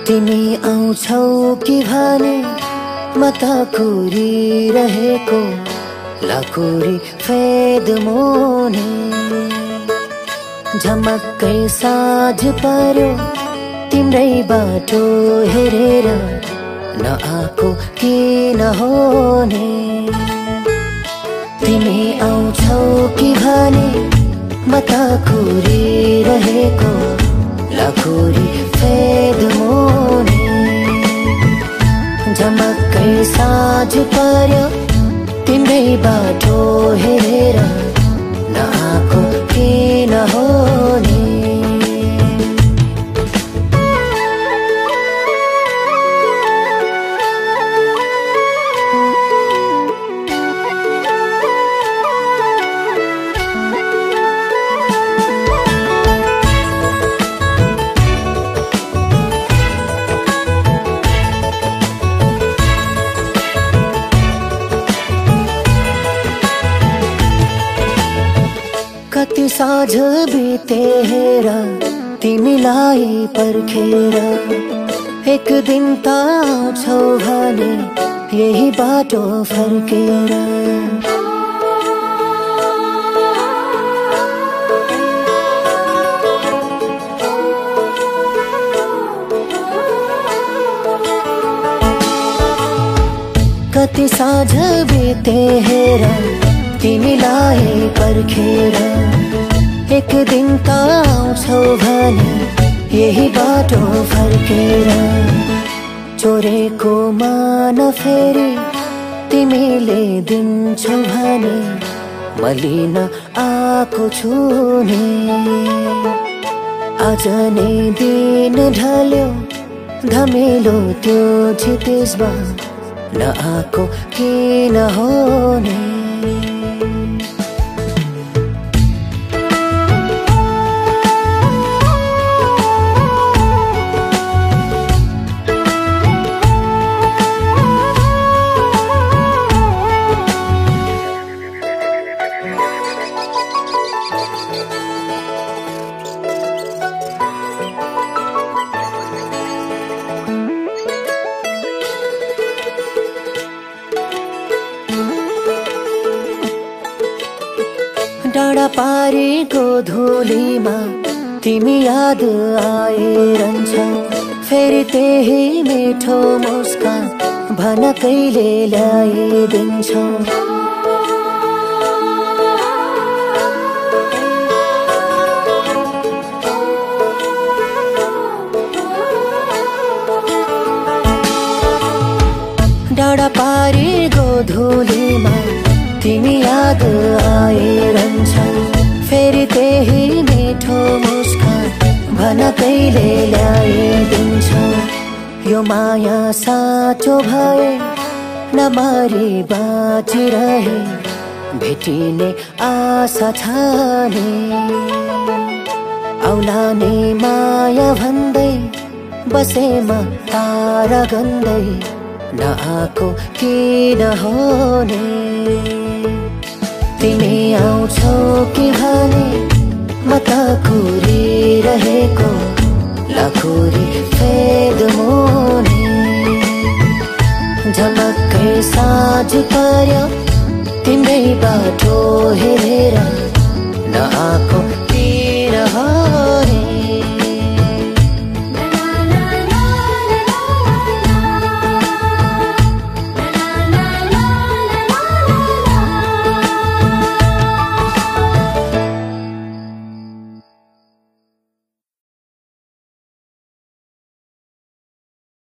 तिमी आउँछौ कि भने म त कुरिरहेको लाकुरी फेद मोने झमक्कै साँझ पर्यो तिम्रै बाटो हेरेर नआएको किन होने तिमी आउँछौ कि भने म त कुरिरहेको लाकुरी फेद मोने झमक्कै साँझ पर्यो तिम्रै बाटो हेरेर नआएको किन होने कति साँझ बिते हेर तिमीलाई पर्खेर एक दिन त आउँछौ भने यही बाटो फर्केर कति साँझ बिते हेर तिमीलाई पर्खेर एक दिन त आउँछौ भने यही बाटो फर्केर चोरेको मान फेरि तिमीले दिन्छौ भने म लिन आएको छु नि आज नै दिन ढल्यो धमिलो त्यो क्षितिजमा नआएको किन होने डाँडा पारीको धुलीमा तिमी याद आइरहन्छौ फेरि त्यही मिठो मुस्कान भन कहिले ल्याइदिन्छौ डाँडा पारीको धुलीमा तिमी याद आइरहन्छौ फेरि त्यही मिठो मुस्कान भन कहिले ल्याइदिन्छौ यो माया साँचो भए नमरी बाँचिरहे भेटिने आशा छ नि आउला नि माया भन्दै बसेमा तारा गन्दै नआएको किन होने तिमी आउँछौ कि भने म त कुरिरहेको लाकुरी फेद मोने झमक्कै साँझ पर्यो तिम्रै बाटो हेरेर नआएको